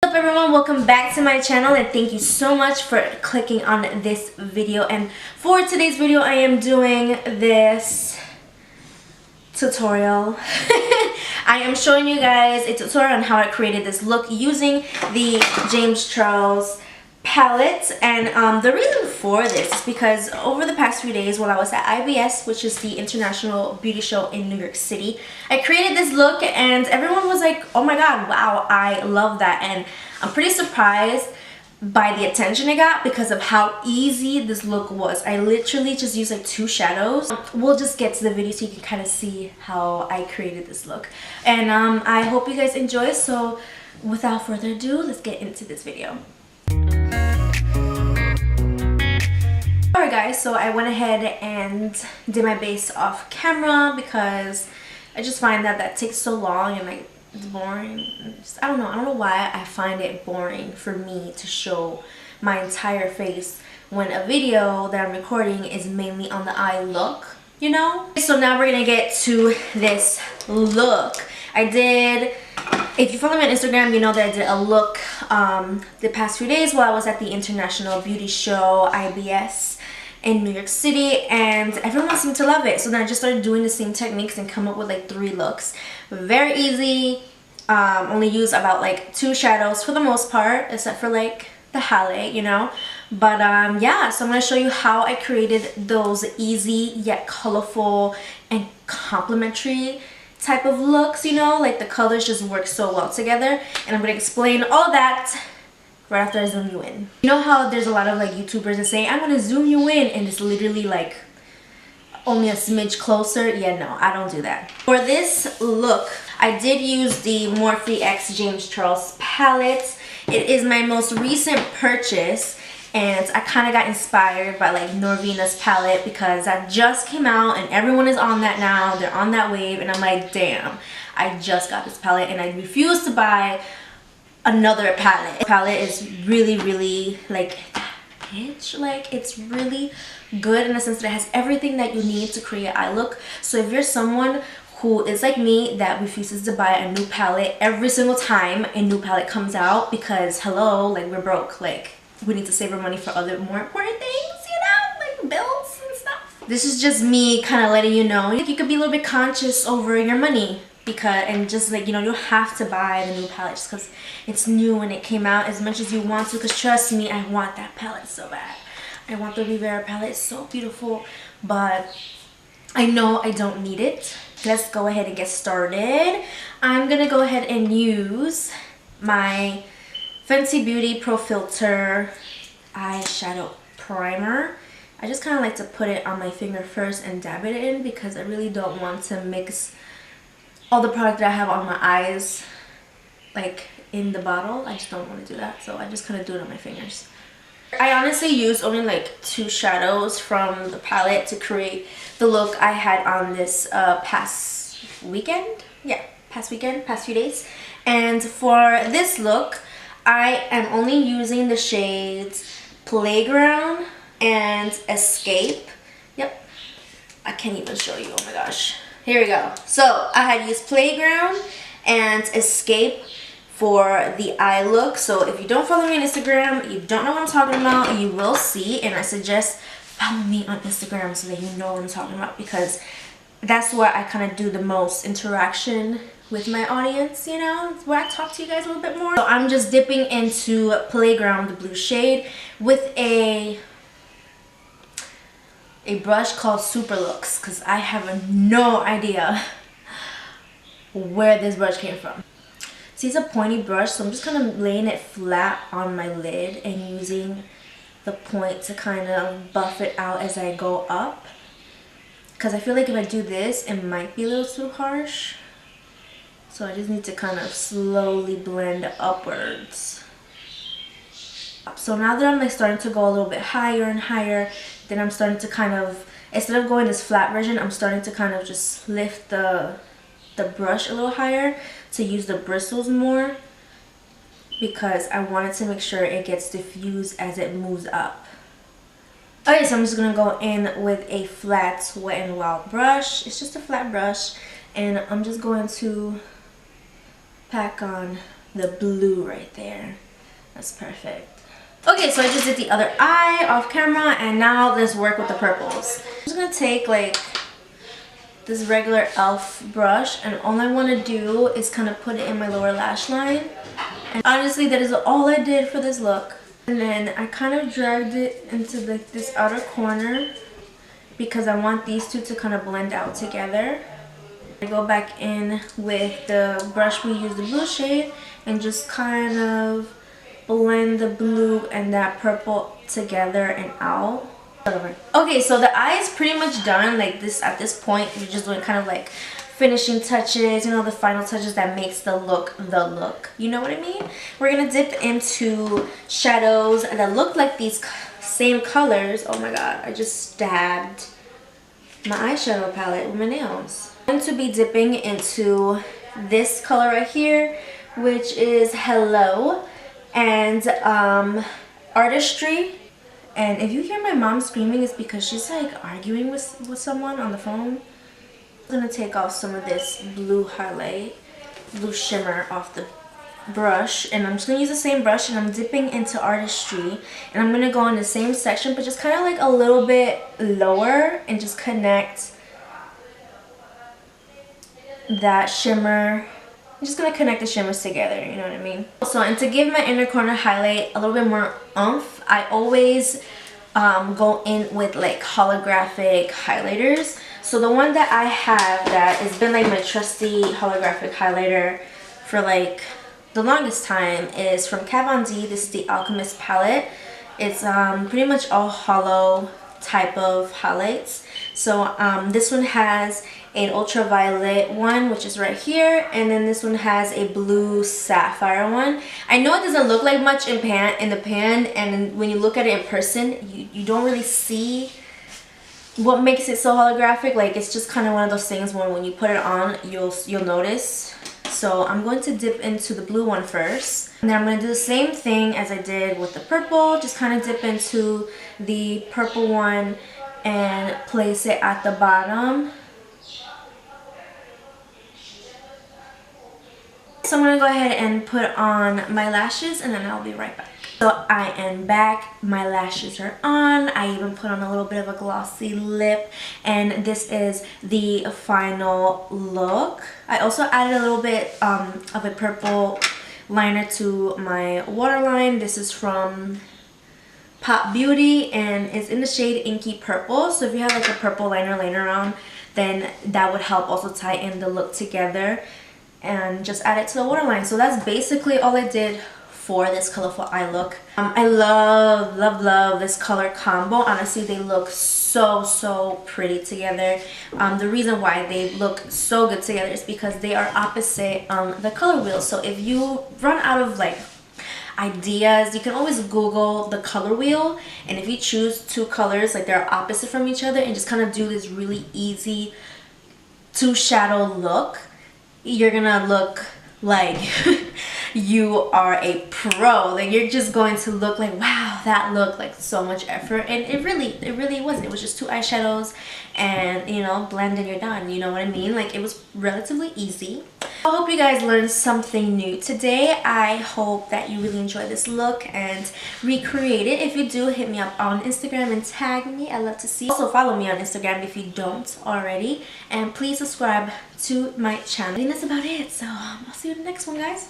What's up everyone, welcome back to my channel and thank you so much for clicking on this video. And for today's video I am doing this tutorial. I am showing you guys a tutorial on how I created this look using the James Charles palette. And the reason for this is because over the past few days while I was at IBS, which is the International Beauty Show in New York City, I created this look and everyone was like, oh my god, wow, I love that. And I'm pretty surprised by the attention it got because of how easy this look was. I literally just used like 2 shadows. We'll just get to the video so you can kind of see how I created this look. And I hope you guys enjoy. So without further ado, let's get into this video. Alright guys, so I went ahead and did my base off camera because I just find that takes so long and like it's boring. I don't know why I find it boring for me to show my entire face when a video that I'm recording is mainly on the eye look, you know? So now we're gonna get to this look. If you follow me on Instagram, you know that I did a look the past few days while I was at the International Beauty Show, IBS, in New York City, and everyone seemed to love it. So then I just started doing the same techniques and come up with like 3 looks. Very easy. Only use about like 2 shadows for the most part, except for like the highlight, you know. But yeah, so I'm going to show you how I created those easy yet colorful and complementary type of looks, you know, like the colors just work so well together. And I'm going to explain all that right after I zoom you in. You know how there's a lot of like YouTubers that say, I'm going to zoom you in, and it's literally like only a smidge closer? Yeah, no, I don't do that. For this look, I did use the Morphe X James Charles palette. It is my most recent purchase, and I kind of got inspired by like Norvina's palette because that just came out and everyone is on that now. They're on that wave, and I'm like, damn, I just got this palette and I refuse to buy another palette. The palette is really like pitch, like it's really good in the sense that it has everything that you need to create an eye look. So if you're someone who is like me that refuses to buy a new palette every single time a new palette comes out because hello, like we're broke, like we need to save our money for other more important things, you know, like bills and stuff. This is just me kind of letting you know you could be a little bit conscious over your money, because and just like, you know, you don't have to buy the new palette just because it's new when it came out as much as you want to, because trust me, I want that palette so bad. I want the Rivera palette, it's so beautiful, but I know I don't need it. Let's go ahead and get started. I'm gonna go ahead and use my Fenty Beauty Pro Filter eyeshadow primer. I just kind of like to put it on my finger first and dab it in because I really don't want to mix all the product that I have on my eyes like in the bottle. I just don't want to do that, so I just kind of do it on my fingers. I honestly used only like 2 shadows from the palette to create the look I had on this past weekend. Yeah, past few days. And for this look, I am only using the shades Playground and Escape. Yep, I can't even show you, oh my gosh. Here we go. So I had used Playground and Escape for the eye look. So if you don't follow me on Instagram, you don't know what I'm talking about, you will see, and I suggest follow me on Instagram so that you know what I'm talking about, because that's where I kind of do the most interaction with my audience, you know, it's where I talk to you guys a little bit more. So I'm just dipping into Playground, the blue shade, with a brush called Super Looks, because I have no idea where this brush came from. See, it's a pointy brush, so I'm just kind of laying it flat on my lid and using the point to kind of buff it out as I go up. Because I feel like if I do this, it might be a little too harsh. So I just need to kind of slowly blend upwards. So now that I'm like starting to go a little bit higher and higher, then I'm starting to kind of, instead of going this flat version, I'm starting to kind of just lift the brush a little higher to use the bristles more, because I wanted to make sure it gets diffused as it moves up. Okay, so I'm just gonna go in with a flat Wet n Wild brush. It's just a flat brush, and I'm just going to pack on the blue right there. That's perfect. Okay, so I just did the other eye off camera, and now let's work with the purples. I'm just gonna take like this regular e.l.f. brush, and all I want to do is kind of put it in my lower lash line. And honestly, that is all I did for this look. And then I kind of dragged it into like this outer corner because I want these two to kind of blend out together. I go back in with the brush we used, the blue shade, and just kind of blend the blue and that purple together and out. Okay, so the eye is pretty much done. Like this, at this point, you're just doing kind of like finishing touches, you know, the final touches that makes the look the look. You know what I mean? We're gonna dip into shadows that look like these same colors. Oh my god, I just stabbed my eyeshadow palette with my nails. I'm going to be dipping into this color right here, which is Hello and Artistry. And if you hear my mom screaming, it's because she's like arguing with someone on the phone. I'm gonna take off some of this blue highlight, blue shimmer off the brush, and I'm just gonna use the same brush, and I'm dipping into Artistry, and I'm gonna go in the same section but just kind of like a little bit lower and just connect that shimmer. I'm just gonna connect the shimmers together, you know what I mean? So, and to give my inner corner highlight a little bit more oomph, I always go in with like holographic highlighters. So the one that I have that has been like my trusty holographic highlighter for like the longest time is from Kat Von D. This is the Alchemist palette. It's pretty much all hollow type of highlights. So this one has an ultraviolet one, which is right here, and then this one has a blue sapphire one. I know it doesn't look like much in the pan, and when you look at it in person, you don't really see what makes it so holographic. Like, it's just kind of one of those things when you put it on, you'll notice. So I'm going to dip into the blue one first, and then I'm going to do the same thing as I did with the purple. Just kind of dip into the purple one and place it at the bottom. So I'm going to go ahead and put on my lashes, and then I'll be right back. So I am back. My lashes are on. I even put on a little bit of a glossy lip, and this is the final look. I also added a little bit of a purple liner to my waterline. This is from Pop Beauty, and it's in the shade Inky Purple. So if you have like a purple liner laying around, then that would help also tighten the look together, and just add it to the waterline. So that's basically all I did for this colorful eye look. I love this color combo. Honestly, they look so pretty together. The reason why they look so good together is because they are opposite on the color wheel. So if you run out of like ideas, you can always Google the color wheel, and if you choose two colors like they're opposite from each other and just kind of do this really easy two shadow look, you're gonna look like you are a pro. Like, you're just going to look like, wow, that looked like so much effort. And it really wasn't. It was just two eyeshadows and, you know, blend and you're done. You know what I mean? Like, it was relatively easy. I hope you guys learned something new today. I hope that you really enjoy this look and recreate it. If you do, hit me up on Instagram and tag me. I love to see. Also follow me on Instagram if you don't already, and please subscribe to my channel. I think that's about it, so I'll see you in the next one, guys.